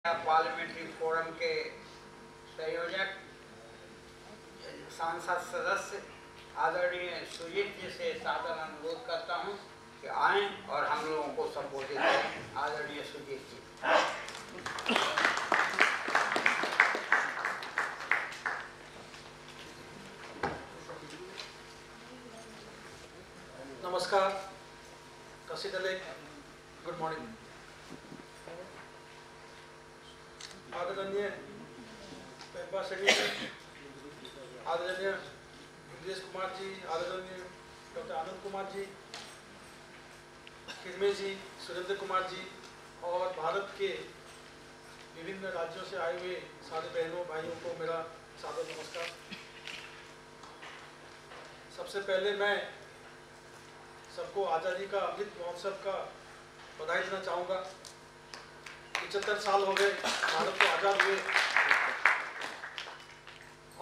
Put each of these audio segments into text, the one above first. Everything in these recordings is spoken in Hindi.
पार्लियामेंट्री फोरम के संयोजक सांसद सदस्य आदरणीय सुजीत जी से सादर अनुरोध करता हूं कि आएं और हम लोगों को संबोधित करें। आदरणीय सुजीत जी। नमस्कार, गुड मॉर्निंग। आदरणीय मेंबर सेक्रेटरी आदरणीय इंद्रेश कुमार जी, आदरणीय डॉक्टर आनंद कुमार जी, खिरमे जी, सुरेंद्र कुमार जी और भारत के विभिन्न राज्यों से आए हुए सारे बहनों भाइयों को मेरा सादर नमस्कार। सबसे पहले मैं सबको आज़ादी का अमृत महोत्सव का बधाई देना चाहूँगा। 75 साल हो गए भारत को आज़ाद हुए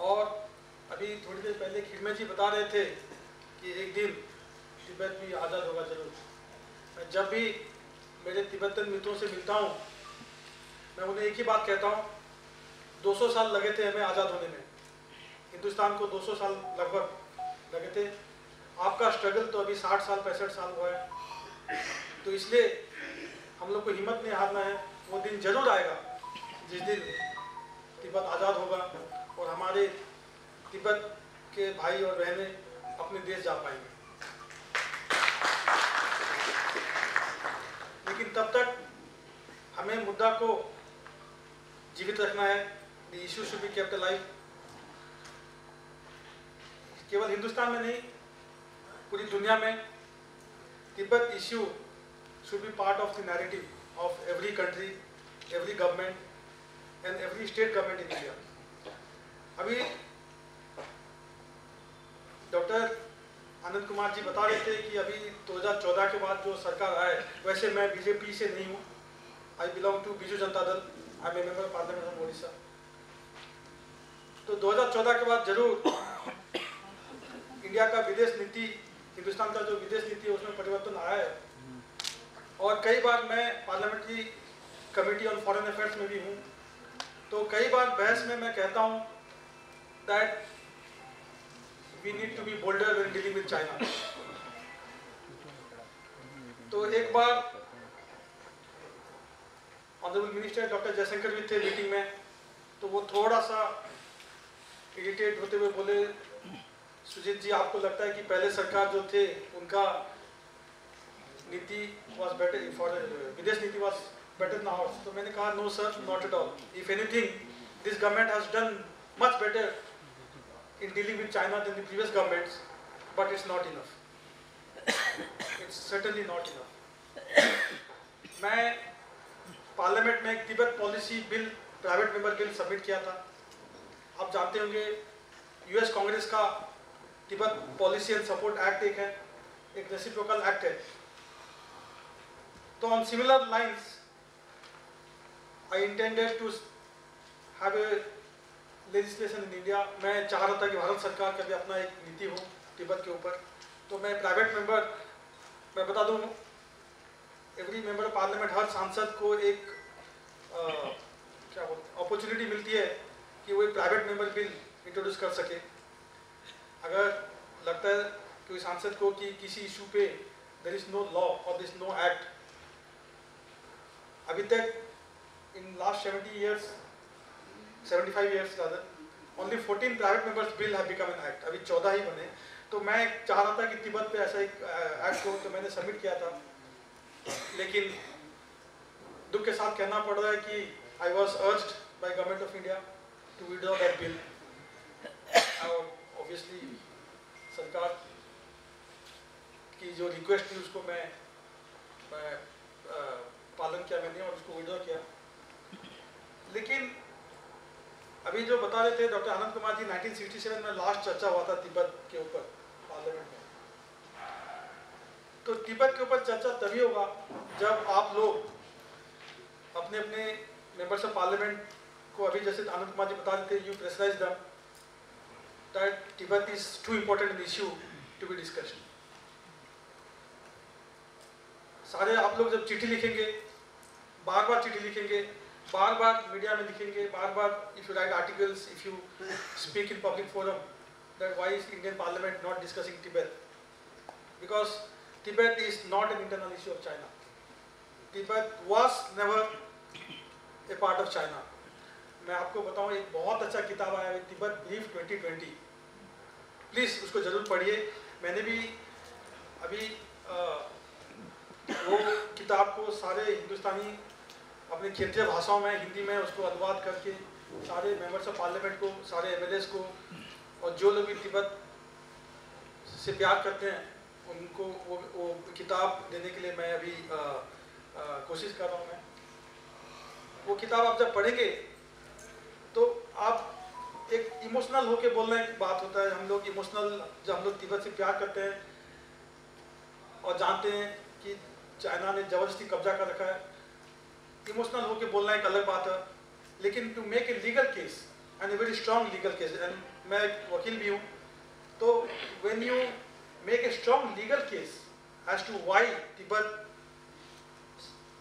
और अभी थोड़ी देर पहले खिरमे जी बता रहे थे कि एक दिन तिब्बत भी आज़ाद होगा जरूर। मैं जब भी मेरे तिब्बतन मित्रों से मिलता हूँ मैं उन्हें एक ही बात कहता हूँ, 200 साल लगे थे हमें आज़ाद होने में, हिंदुस्तान को 200 साल लगभग लगे थे। आपका स्ट्रगल तो अभी 60 साल 65 साल हुआ है, तो इसलिए हम लोग को हिम्मत नहीं हारना है। वो दिन जरूर आएगा जिस दिन तिब्बत आज़ाद होगा और हमारे तिब्बत के भाई और बहनें अपने देश जा पाएंगे। लेकिन तब तक हमें मुद्दा को जीवित रखना है। The issue should be kept alive. केवल हिंदुस्तान में नहीं, पूरी दुनिया में Tibet issue should be part of the narrative of every country, every government and every state government in India. अभी डॉक्टर आनंद कुमार जी बता रहे थे कि अभी 2014 के बाद जो सरकार आए, वैसे मैं बीजेपी से नहीं हूँ। I belong to Biju Janata Dal. I am a member parliament of Odisha. तो 2014 के बाद जरूर इंडिया का विदेश नीति, हिंदुस्तान का जो विदेश नीति है उसमें परिवर्तन आया है। और कई बार मैं parliamentary committee on foreign affairs में भी हूँ, तो कई बार बहस में मैं कहता हूँ that we need to be bolder when dealing with China. तो एक बार ऑनरेबल मिनिस्टर डॉक्टर जयशंकर भी थे मीटिंग में, तो वो थोड़ा सा इरिटेट होते हुए बोले, सुजीत जी आपको लगता है कि पहले सरकार जो थे उनका नीति was better for विदेश नीति was better than ours? तो मैंने कहा no sir, not at all. If anything, this government has done much better in dealing with China than the previous governments, but it's not enough. It's certainly not enough. मैं पार्लियामेंट में एक Tibet policy bill, private member bill submit किया था। आप जानते होंगे यूएस कांग्रेस का Tibet policy and support act एक है, एक रेसिप्रोकल एक्ट है। तो on similar lines, I intended to have a legislation in India. मैं चाह रहा था कि भारत सरकार का भी अपना एक नीति हो तिब्बत के ऊपर। तो मैं प्राइवेट मेंबर, मैं बता दूं, एवरी मेंबर ऑफ पार्लियामेंट, हर सांसद को एक क्या बोलते अपॉर्चुनिटी मिलती है कि वो एक प्राइवेट मेंबर बिल इंट्रोड्यूस कर सके। अगर लगता है कोई सांसद को कि किसी इशू पे देयर इज नो लॉ और देयर इज नो एक्ट, अभी तक in last 75 years rather, only 14 private members bill have become an act. अभी 14 ही बने। तो मैं चाह रहा था कि तिब्बत पे ऐसा एक एक्ट हो, तो मैंने सबमिट किया था। लेकिन दुख के साथ कहना पड़ रहा है कि I was urged by government of India to withdraw that bill. और ऑब्वियसली सरकार की जो रिक्वेस्ट थी उसको मैं पालन किया मैंने और उसको विड्रॉ किया। लेकिन अभी जो बता रहे थे डॉक्टर आनंद कुमार जी, 1967 में लास्ट चर्चा हुआ था तिब्बत के ऊपर पार्लियामेंट में। तो तिब्बत के ऊपर चर्चा तभी होगा जब आप लोग अपने अपने मेंबर्स ऑफ पार्लियामेंट को, अभी जैसे आनंद कुमार जी बता रहे थे, you pressurise them that Tibet is too important an issue to be discussed. सारे आप लोग जब चिट्ठी लिखेंगे, बार बार चिट्ठी लिखेंगे, बार बार मीडिया में लिखेंगे, बार बार if you write articles, if you speak in public forum that why is Indian parliament not discussing Tibet, because Tibet is not an internal issue of China. Tibet was never a part of China. मैं आपको बताऊं, एक बहुत अच्छा किताब आया है तिब्बत ब्रीफ 2020, प्लीज़ उसको ज़रूर पढ़िए. मैंने भी अभी वो किताब को सारे हिंदुस्तानी अपने क्षेत्रीय भाषाओं में, हिंदी में उसको अनुवाद करके सारे मेंबर्स ऑफ पार्लियामेंट को, सारे एमएलएस को, और जो लोग भी तिब्बत से प्यार करते हैं उनको वो किताब देने के लिए मैं अभी कोशिश कर रहा हूँ. मैं वो किताब आप जब पढ़ेंगे तो आप एक इमोशनल होके बोलने की बात होता है. हम लोग इमोशनल, जब हम लोग तिब्बत से प्यार करते हैं और जानते हैं कि चाइना ने ज़बरदस्ती कब्जा कर रखा है, इमोशनल होके बोलना एक अलग बात है. लेकिन to make a legal case and a very strong legal case, and मैं एक वकील भी हूँ, तो when you make a strong legal case as to why Tibet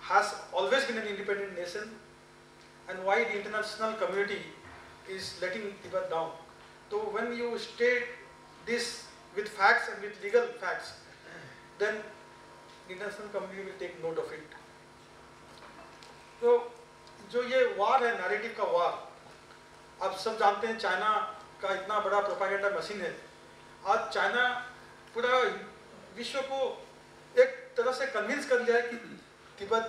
has always been an independent nation and why the international community is letting Tibet down. So when you state this with facts and with legal facts, then the international community will take note of it. तो जो ये वार है, नैरेटिव का वार, आप सब जानते हैं चाइना का इतना बड़ा प्रोपेगेंडा मशीन है. आज चाइना पूरा विश्व को एक तरह से कन्विंस कर लिया है कि तिब्बत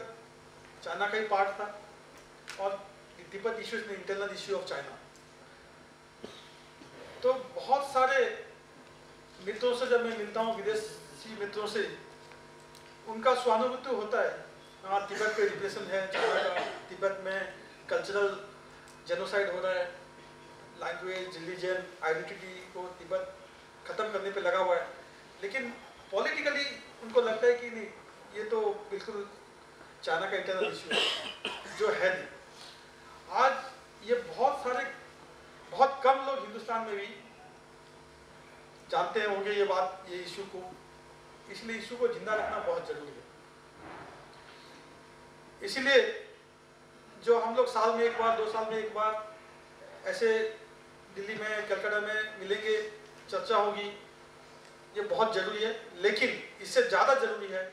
चाइना का ही पार्ट था और Tibet issue is internal issue of China. तो बहुत सारे मित्रों से जब मैं मिलता हूँ, विदेशी मित्रों से, उनका स्वानुभूति होता है, हाँ तिब्बत पे रिप्रेशन है चाइना का, तिब्बत में कल्चरल जेनोसाइड हो रहा है, लैंग्वेज, रिलीजन, आइडेंटिटी को तिब्बत ख़त्म करने पे लगा हुआ है. लेकिन पॉलिटिकली उनको लगता है कि नहीं, ये तो बिल्कुल चाइना का इंटरनल इशू है, जो है नहीं. आज ये बहुत कम लोग हिंदुस्तान में भी जानते होंगे ये बात, ये इशू को. इसलिए इशू को जिंदा रखना बहुत जरूरी है. इसीलिए जो हम लोग साल में एक बार, 2 साल में एक बार ऐसे दिल्ली में, कलकत्ता में मिलेंगे, चर्चा होगी, ये बहुत ज़रूरी है. लेकिन इससे ज़्यादा ज़रूरी है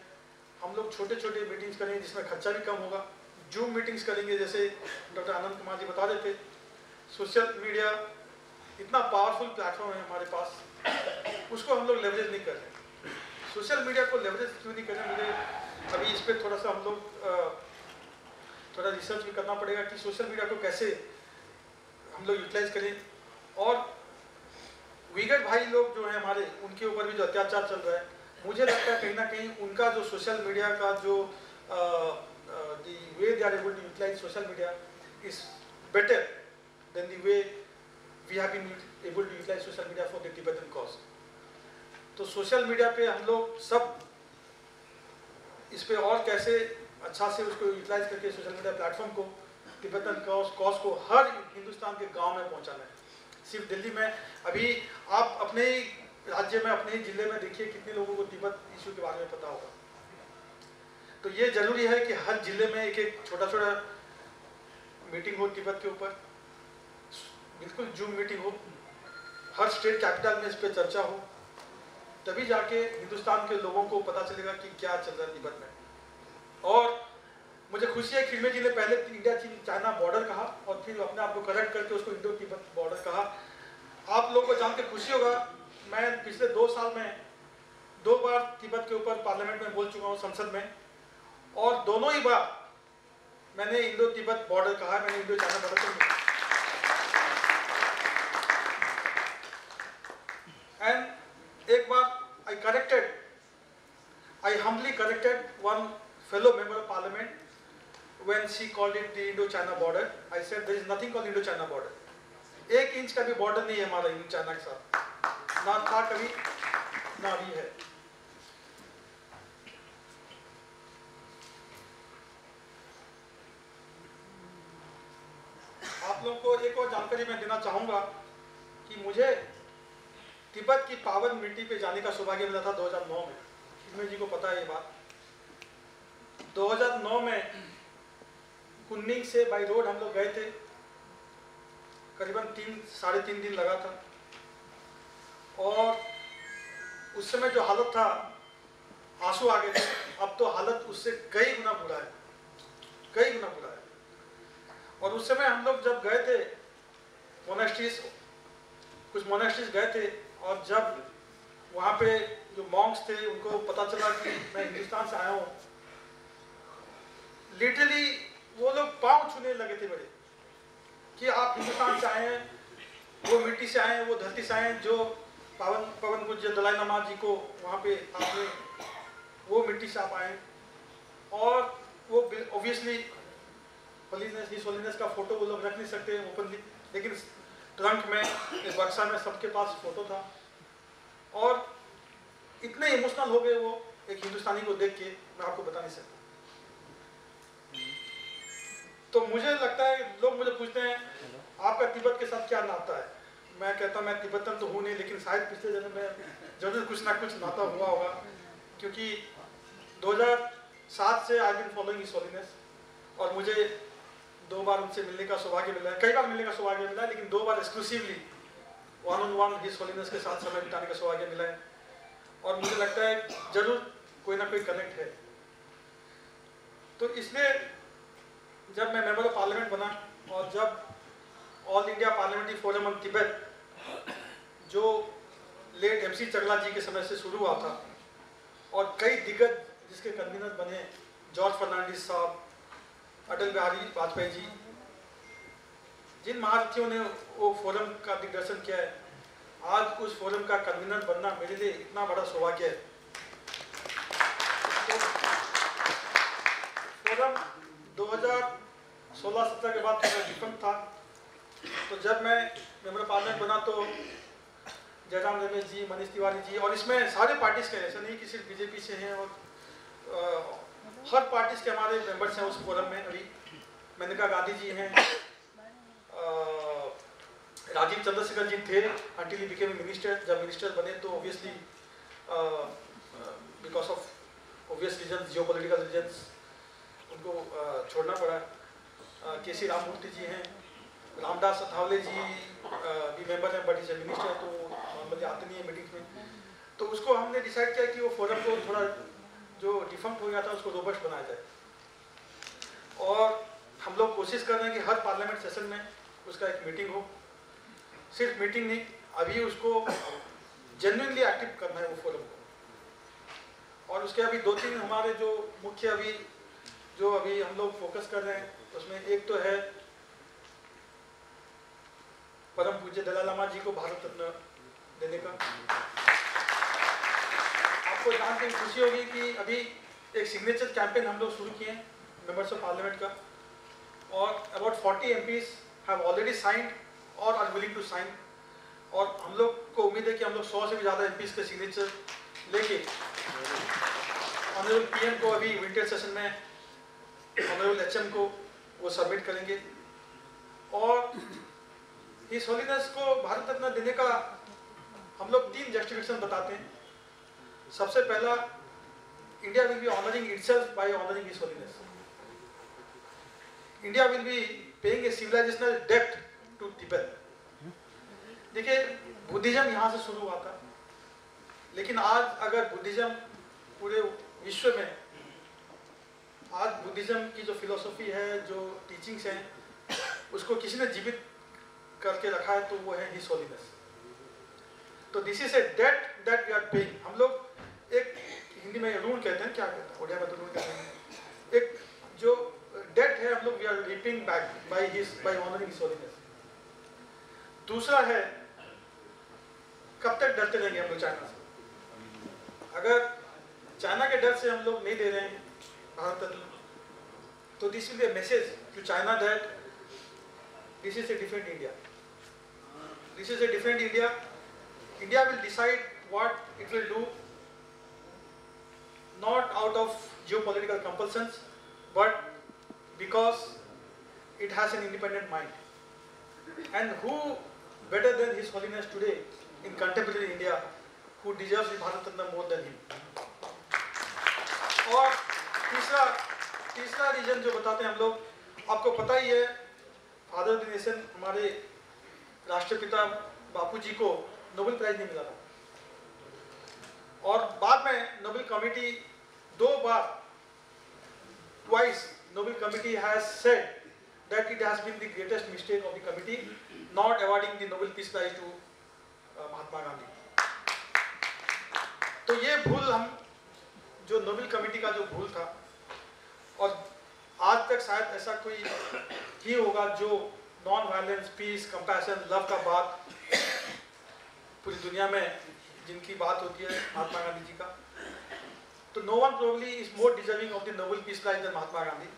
हम लोग छोटे छोटे मीटिंग्स करेंगे जिसमें खर्चा भी कम होगा. जूम मीटिंग्स करेंगे, जैसे डॉक्टर आनंद कुमार जी बता रहे थे. सोशल मीडिया इतना पावरफुल प्लेटफॉर्म है हमारे पास, उसको हम लोग लेवरेज नहीं कर रहे. सोशल मीडिया को लेवरेज क्यों नहीं कर रहे? मुझे अभी इस पर थोड़ा सा हम लोग थोड़ा रिसर्च भी करना पड़ेगा कि सोशल मीडिया को कैसे हम लोग यूटिलाइज करें. और वीगट भाई लोग जो हैं हमारे, उनके ऊपर भी जो अत्याचार चल रहा है, मुझे लगता है कहीं ना कहीं उनका जो सोशल मीडिया का जो the way they are able to utilize social media is better than the way we have been able to utilize social media for the Tibetan cause. तो सोशल मीडिया पे हम लोग सब इस पे और कैसे अच्छा से उसको यूटिलाइज करके सोशल मीडिया प्लेटफॉर्म को, तिब्बतन कॉज को हर हिंदुस्तान के गांव में पहुंचाना है. सिर्फ दिल्ली में, अभी आप अपने ही राज्य में, अपने ही जिले में देखिए कितने लोगों को तिब्बत इशू के बारे में पता होगा. तो ये जरूरी है कि हर जिले में एक एक छोटा छोटा मीटिंग हो तिब्बत के ऊपर, बिल्कुल जूम मीटिंग हो, हर स्टेट कैपिटल में इस पर चर्चा हो, तभी जाके हिंदुस्तान के लोगों को पता चलेगा कि क्या चल रहा है तिब्बत में. और मुझे खुशी है खिलमे जी ने पहले इंडिया चीन चाइना बॉर्डर कहा और फिर अपने आप को करेक्ट करके उसको इंडो तिब्बत बॉर्डर कहा. आप लोगों को जान के खुशी होगा, मैं पिछले 2 साल में 2 बार तिब्बत के ऊपर पार्लियामेंट में बोल चुका हूँ, संसद में, और दोनों ही बार मैंने इंडो तिब्बत बॉर्डर कहा, मैंने इंडो चाइना बॉर्डर को नहीं. एंड एक बार I humbly corrected one fellow member of parliament when she called it the Indo-China border. I said there is nothing called Indo-China border. 1 inch का भी बॉर्डर नहीं है हमारा इंडो चाइना के साथ, ना था कभी, ना भी है. आप लोगों को एक और जानकारी मैं देना चाहूँगा कि मुझे तिब्बत की पावन मिट्टी पे जाने का सौभाग्य मिला था 2009 में. खिलमे जी को पता है ये बात. 2009 में कुन्निंग से बाई रोड हम लोग गए थे, करीबन 3-3.5 दिन लगा था। और उस समय जो हालत था, आंसू आ गए थे। अब तो हालत उससे कई गुना बुरा है, कई गुना बुरा है। और उस समय हम लोग जब गए थे मोनेस्ट्रीज, कुछ मोनेस्ट्रीज गए थे, और जब वहाँ पे जो मॉन्क्स थे उनको पता चला कि मैं हिंदुस्तान से आया हूँ, लिटरली वो लोग पाँव छूने लगे थे मेरे, कि आप हिंदुस्तान से आए हैं, वो मिट्टी से आए हैं, वो धरती से आए हैं, जो पवन पूज्य दलाई लामा जी को वहाँ पे आपने, वो मिट्टी से आप आए। और वो ऑब्वियसली हिज होलीनेस का फोटो वो लोग रख नहीं सकते ओपनली, लेकिन ट्रंक में, इस बक्सा में सबके पास फोटो था। और इतने इमोशनल हो गए वो एक हिंदुस्तानी को देख के, मैं आपको बता नहीं सकता। तो मुझे लगता है, लोग मुझे पूछते हैं आपका तिब्बत के साथ क्या नाता है। मैं कहता हूँ मैं तिब्बतन तो हूँ नहीं, लेकिन शायद पिछले जन्म में जरूर कुछ ना कुछ नाता हुआ होगा, क्योंकि 2007 से I been following His Holiness, और मुझे 2 बार उनसे मिलने का सौभाग्य मिला है, कई बार मिलने का सौभाग्य मिला है, लेकिन 2 बार एक्सक्लूसिवली वन-on-one हिज होलीनेस के साथ समय बिताने का सौभाग्य मिला है। और मुझे लगता है जरूर कोई ना कोई कनेक्ट है। तो इसलिए जब मैं मेंबर ऑफ पार्लियामेंट बना, और जब all India parliamentary forum on Tibet जो लेट MC चगला जी के समय से शुरू हुआ था, और कई दिग्गज जिसके कन्वीनर बने, जॉर्ज फर्नांडिस साहब, अटल बिहारी वाजपेयी जी, जिन महारथियों ने वो फोरम का दिग्दर्शन किया है, आज उस फोरम का कन्वीनर बनना मेरे लिए इतना बड़ा सौभाग्य है। तो फोरम 2016-17 के बाद थोड़ा डिफरेंट था। तो जब मैं मेंबर ऑफ पार्लियामेंट बना तो जयराम रमेश जी, मनीष तिवारी जी, और इसमें सारे पार्टीज के, ऐसा नहीं कि सिर्फ बीजेपी से हैं, और हर पार्टीज के हमारे मेंबर्स हैं उस फोरम में। अभी मेनका गांधी जी हैं, राजीव चंद्रशेखर जी थे अंटिल ही बिकेम मिनिस्टर। जब मिनिस्टर बने तो obviously because of obvious reason, geopolitical reasons, उनको छोड़ना पड़ा। KC राममूर्ति जी हैं, रामदास अठावले जी भी मेंबर हैं, बट इज ए मिनिस्टर, तो नॉर्मली आते नहीं है मीटिंग्स में। तो उसको हमने डिसाइड किया कि वो फोरम को थोड़ा जो डिफंक्ट हो गया था उसको रोबस्ट बनाया जाए। और हम लोग कोशिश कर रहे हैं कि हर पार्लियामेंट सेशन में उसका एक मीटिंग हो। सिर्फ मीटिंग नहीं, अभी उसको जेन्युइनली एक्टिव करना है वो फोरम को। और उसके अभी 2-3 हमारे जो मुख्य अभी हम लोग फोकस कर रहे हैं, उसमें एक तो है परम पूज्य दलाई लामा जी को भारत रत्न देने का। आपको जान के खुशी होगी कि अभी एक सिग्नेचर कैंपेन हम लोग शुरू किए हैं मेंबर्स ऑफ पार्लियामेंट का, और about 40 MPs have already signed और आर विलिंग टू साइन। और हम लोग को उम्मीद है कि हम लोग 100 से भी ज़्यादा MPs के सिग्नेचर लेके ऑनरेबल PM को अभी विंटर सेशन में, ऑनरेबल HM को वो सबमिट करेंगे। और हिज होलीनेस को भारत रत्न देने का हम लोग 3 जस्टिफिकेशन बताते हैं। सबसे पहला, India will be honouring itself by honouring His Holiness. India will be paying a civilisational डेब्ट टू तिब्बत। देखिए, बुद्धिज्म यहाँ से शुरू हुआ था, लेकिन आज अगर बुद्धिज्म पूरे विश्व में, आज बुद्धिज्म की जो फिलोसफी है, जो टीचिंग्स हैं, उसको किसी ने जीवित करके रखा है तो वो है हिज होलीनेस। तो this is a debt that we are paying. हम लोग एक हिंदी में ऋण कहते हैं, क्या कहते हैं, उड़िया में तो ऋण कहते हैं, एक जो डेट है हम लोग we are reaping back by honouring His Holiness. दूसरा है, कब तक डरते रहेंगे हम लोग चाइना से? अगर चाइना के डर से हम लोग नहीं दे रहे हैं भारत रत्न, तो this will be a message to China that this is a different India. This is a different India. India will decide what it will do, not out of geopolitical compulsions, but because it has an independent mind. And who better than His Holiness today in contemporary India who deserves the Bharat Ratna more than him? और तीसरा रीजन जो बताते हैं हम लोग, आपको पता ही है फादर ऑफ द नेशन हमारे राष्ट्रपिता बापू जी को नोबेल प्राइज नहीं मिला था, और बाद में Nobel committee 2 bar twice Nobel committee has said that it has been the greatest mistake of the committee not awarding the Nobel Peace Prize to महात्मा गांधी। तो ये भूल हम जो नोबेल कमेटी का जो भूल था, और आज तक शायद ऐसा कोई ही होगा जो non violence, peace, compassion, love का बात पूरी दुनिया में जिनकी बात होती है महात्मा गांधी जी का, तो no one probably is more deserving of the Nobel peace prize than Mahatma Gandhi.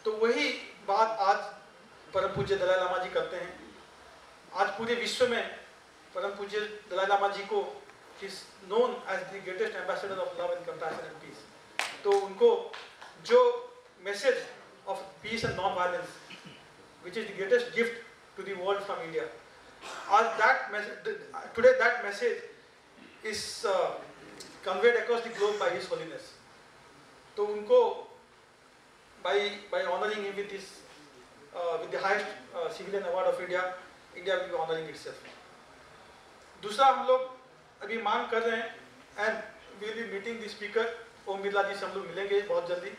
तो वही बात आज परम पूज्य दलाई लामा जी करते हैं। आज पूरे विश्व में परम पूज्य दलाई लामा जी को is known as the greatest ambassador of love and compassion and peace. तो उनको जो message of peace and non violence which is the greatest gift to the world from India, today that message is conveyed across the globe by His Holiness. तो उनको by honoring him with this with the highest civilian award of India, India will be honoring itself. दूसरा हम लोग अभी मांग कर रहे हैं and we will be meeting the speaker Om Birla जी से हम लोग मिलेंगे बहुत जल्दी,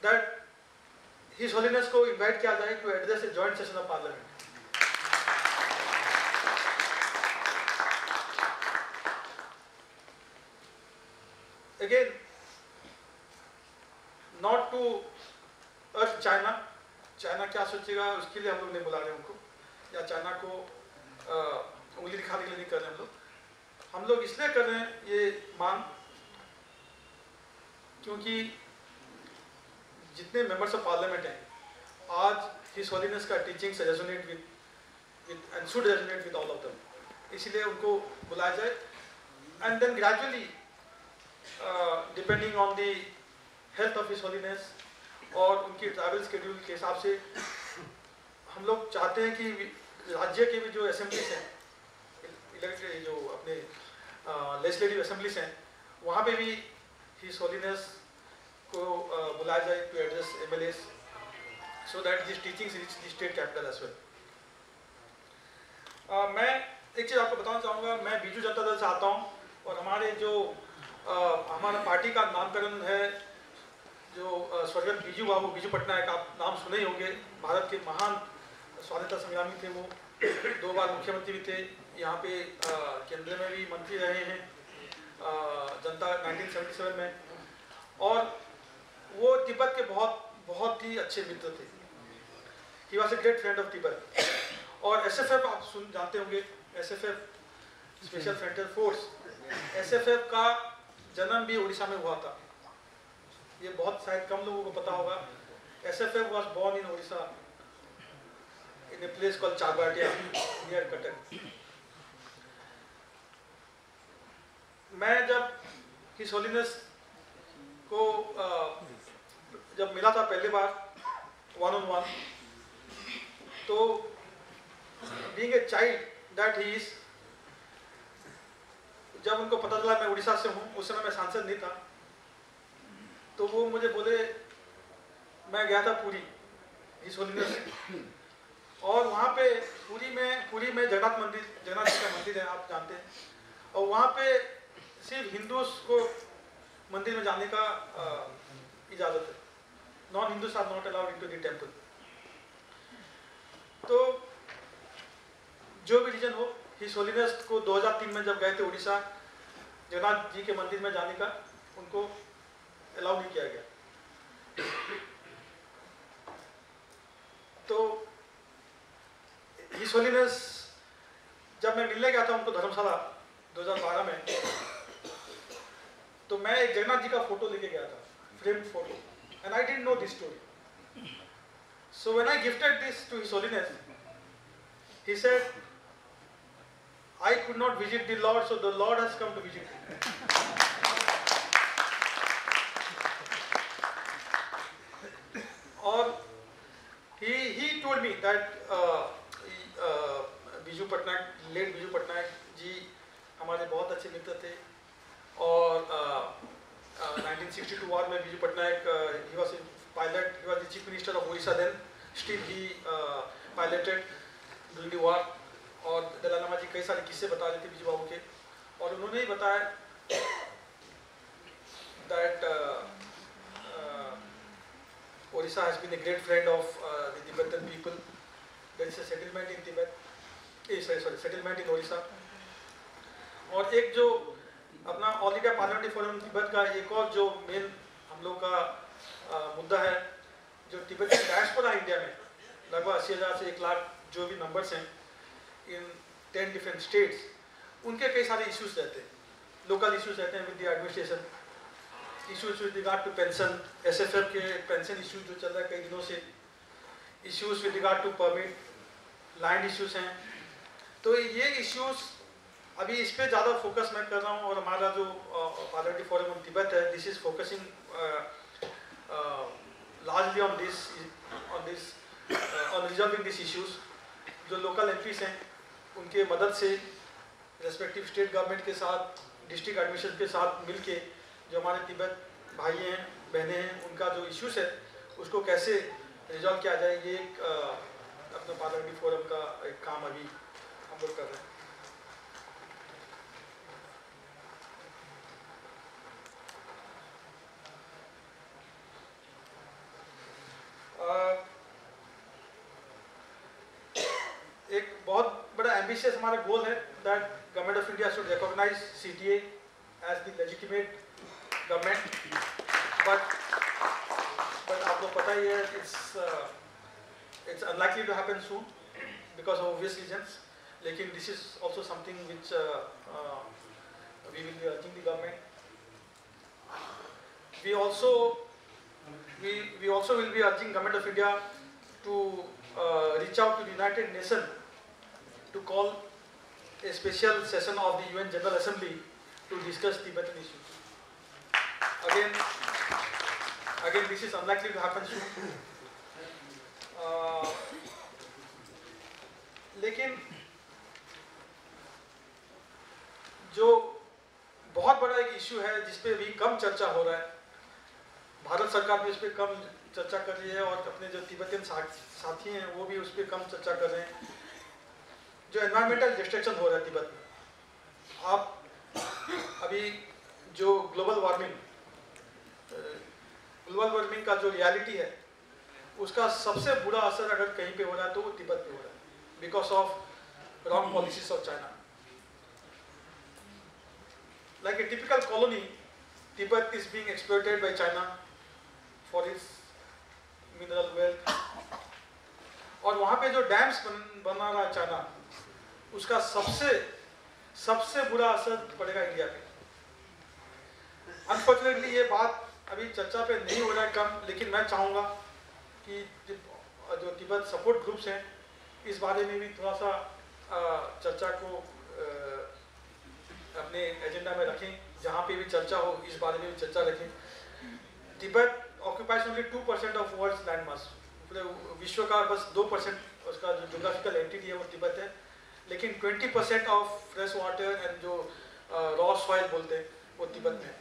that His Holiness को इनवाइट किया जाए to address a joint session of parliament. Again not to irk China, China क्या सोचेगा उसके लिए हम लोग नहीं बुला रहे उनको, या चाइना को उंगली दिखाने के लिए नहीं कर रहे हम लोग इसलिए कर रहे हैं ये मांग क्योंकि जितने मेंबर्स ऑफ पार्लियामेंट हैं आज हिज होलीनेस का teachings resonate with and should resonate with all of them, इसलिए उनको बुलाया जाए and then gradually depending on the health of His Holiness और उनकी ट्रैवल शेड्यूल के हिसाब से हम लोग चाहते हैं कि राज्य के भी जो असेंबलीज हैं, इलेक्टेड जो अपने लेजिस्लेटिव असेंबलीज हैं, वहाँ पे भी हिज होलीनेस को बुलाया जाए to address MLAs so that his teachings reach the state capital as well. मैं एक चीज़ आपको बताना चाहूँगा, मैं बीजू जनता दल से आता हूँ और हमारे जो हमारा पार्टी का नामकरण है जो स्वर्गीय बीजू बाबू बीजू पटनायक, आप नाम सुने ही होंगे, भारत के महान स्वाधीनता संग्रामी थे, वो 2 बार मुख्यमंत्री भी थे, यहाँ पे केंद्र में भी मंत्री रहे हैं जनता 1977 में, और वो तिब्बत के बहुत ही अच्छे मित्र थे। He was a great friend of Tibet. और SFF आप जानते होंगे, SFF special frontier force, SFF का जन्म भी उड़ीसा में हुआ था, ये बहुत शायद कम लोगों को पता होगा। SFF was born in Odisha in a place called Chabartia near Cuttack। मैं जब हिज होलीनेस को जब मिला था पहली बार 1-on-1, तो being a child that he is, जब उनको पता चला मैं उड़ीसा से हूँ, उस समय मैं सांसद नहीं था, तो वो मुझे बोले, मैं गया था पुरी हिज होलीनेस, और वहाँ पे पुरी में जगन्नाथ जी का मंदिर है, आप जानते हैं, और वहाँ पे सिर्फ हिंदूज को मंदिर में जाने का इजाज़त है, non Hindus are not allowed into the temple. तो जो भी रीजन हो, हिज होलीनेस को 2003 में जब गए थे उड़ीसा जगन्नाथ जी के मंदिर में जाने का, उनको अलाउ नहीं किया गया। तो हिज होलीनेस जब मैं मिलने गया था उनको धर्मशाला 2012 में, तो मैं एक जगन्नाथ जी का फोटो लेके गया था, frame photo, and I didn't know this story. So when I gifted this to His Holiness, he said, I could not visit the Lord, so the Lord has come to visit me. और he told me that Biju Patnaik, late Biju Patnaik ji हमारे बहुत अच्छे मित्र थे, और 1962 वॉर में Biju Patnaik he was pilot. He was the chief minister of Orissa then. Still he piloted during the war. और दलाई लामा जी कई सारे किस्से बता रहे थे बिजू बाबू के, और उन्होंने ही बताया that Orissa has been a great friend of the Tibetan people. There is a settlement in Tibet. Settlement in Orissa. और एक जो अपना all India parliamentary forum Tibet का एक और जो मेन हम लोग का मुद्दा है, जो तिब्बत की डायस्पोरा इंडिया में लगभग 80,000 से 1 लाख जो भी नंबर्स हैं इन 10 डिफरेंट स्टेट्स, उनके कई सारे इश्यूज रहते हैं, लोकल इश्यूज रहते हैं with the administration, issues with regard to pension, SFF के पेंशन इश्यूज जो चल रहा है कई दिनों से, issues with regard to permit, land issues हैं। तो ये इश्यूज अभी इस पर ज़्यादा फोकस मैं कर रहा हूँ, और हमारा जो पार्लियामेंट्री फोरम ऑन तिब्बत है, this is focusing largely on resolving this issues. जो लोकल एमपीज हैं उनके मदद से रेस्पेक्टिव स्टेट गवर्नमेंट के साथ, डिस्ट्रिक्ट एडमिनिस्ट्रेशन के साथ मिलके जो हमारे तिब्बत भाई हैं बहनें हैं, उनका जो इश्यूज है उसको कैसे रिजॉल्व किया जाए, ये एक अपने पार्लियामेंट्री फोरम का एक काम अभी हम लोग कर रहे हैं। एक बहुत बड़ा एम्बिशियस हमारा गोल है that government of India should recognise CTA as the legitimate government, but आपको पता ही है it's unlikely to happen soon because of obvious reasons. लेकिन this is also something which we will be urging the government. We also will be urging government of India to reach out to the United Nations to call a special session of the UN General Assembly to discuss Tibetan issues. Again, this is unlikely to happen soon. लेकिन जो बहुत बड़ा एक इशू है जिस पे भी कम चर्चा हो रहा है, भारत सरकार भी उस पर कम चर्चा कर रही है और अपने जो तिब्बतियन साथी हैं वो भी उस पर कम चर्चा कर रहे हैं, जो एनवायरमेंटल डिस्ट्रक्शन हो रहा है तिब्बत में। आप अभी जो ग्लोबल वार्मिंग का जो रियलिटी है उसका सबसे बुरा असर अगर कहीं पे हो रहा है तो वो तिब्बत पे हो रहा है, because of wrong policies of China. Like a typical colony, Tibet is being exploited by China for its mineral wealth. और वहाँ पे जो डैम्स बना रहा है चाइना, उसका सबसे बुरा असर पड़ेगा इंडिया पे। अनफॉर्चुनेटली ये बात अभी चर्चा पे नहीं हो रहा है कम, लेकिन मैं चाहूँगा कि जो तिब्बत सपोर्ट ग्रुप्स हैं इस बारे में भी थोड़ा सा चर्चा को अपने एजेंडा में रखें, जहाँ पे भी चर्चा हो इस बारे में भी चर्चा रखें। Tibet occupies only 2% of world's land mass, पूरे विश्व का बस 2% उसका जो जोग्राफिकल एंटिटी है वो तिब्बत है, लेकिन 20% ऑफ फ्रेश वाटर एंड जो रॉ सॉइल बोलते हैं वो तिब्बत में है।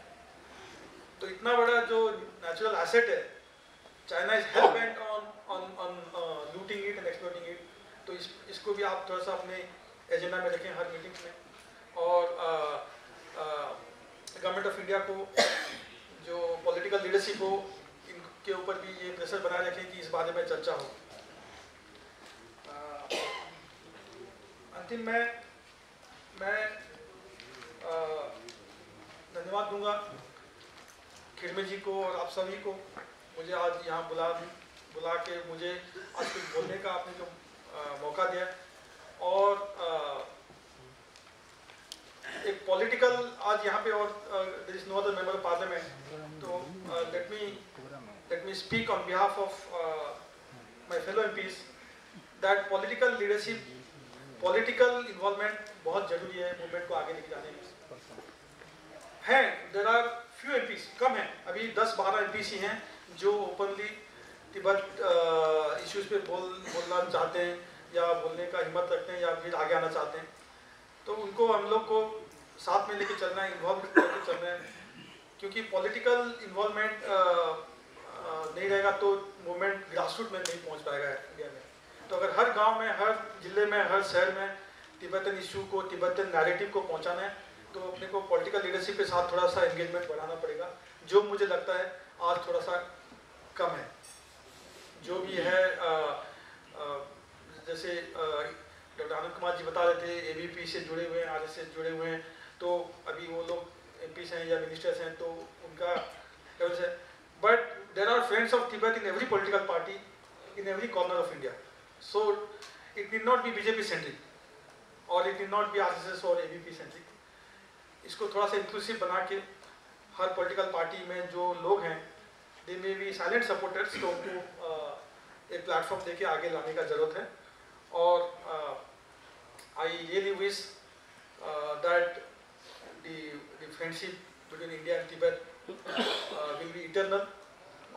तो इतना बड़ा जो नेचुरल एसेट है, China is hello bent on looting it and exploiting it. तो इसको भी आप थोड़ा सा अपने एजेंडा में रखें हर मीटिंग में, और गवर्नमेंट ऑफ इंडिया को, जो पॉलिटिकल लीडरशिप हो, इनके ऊपर भी ये प्रेशर बनाए रखें कि इस बारे में चर्चा हो। अंतिम में मैं धन्यवाद दूंगा खिड़मे जी को और आप सभी को, मुझे आज यहाँ बुला के मुझे आज कुछ बोलने का आपने जो मौका दिया, और एक पॉलिटिकल आज यहाँ पे, और there is no other member of parliament, तो let me speak on behalf of my fellow MPs that political leadership, political involvement बहुत जरूरी है मूवमेंट को आगे लेके जाने में। देयर आर फ्यू एमपीज, कम हैं, अभी 10-12 एमपीज ही हैं जो ओपनली तिब्बत इश्यूज पे बोलना चाहते हैं या बोलने का हिम्मत रखते हैं या फिर आगे आना चाहते हैं। तो उनको हम लोग को साथ में लेके चलना है, इन्वॉल्व करके चलना है, क्योंकि पॉलिटिकल इन्वॉल्वमेंट नहीं रहेगा तो मूवमेंट ग्रासरूट में नहीं पहुंच पाएगा इंडिया में। तो अगर हर गांव में, हर जिले में, हर शहर में तिब्बतन इशू को, तिब्बतन नैरेटिव को पहुंचाना है तो अपने को पॉलिटिकल लीडरशिप के साथ थोड़ा सा एंगेजमेंट बढ़ाना पड़ेगा, जो मुझे लगता है आज थोड़ा सा कम है। जो भी है जैसे डॉक्टर आनंद कुमार जी बता रहे थे एबीपी से जुड़े हुए हैं, आरएसएस से जुड़े हुए हैं, तो अभी वो लोग एमपीस हैं या मिनिस्टर्स हैं तो उनका लेवल है। But there are friends of Tibet in every political party in every corner of India, so it need not be BJP centric और it need not be RSS और एबीपी सेंट्रिक। इसको थोड़ा सा इंक्लूसिव बना के हर पॉलिटिकल पार्टी में जो लोग हैं दे मे बी साइलेंट सपोर्टर्स, तो उनको एक प्लेटफॉर्म देके आगे लाने का ज़रूरत है। और I really wish that the friendship between India and Tibet will be eternal,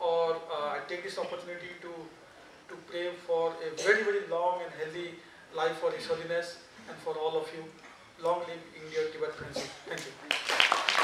or I take this opportunity to pray for a very, very long and healthy life for His Holiness and for all of you. Long live India-Tibet friendship. Thank you.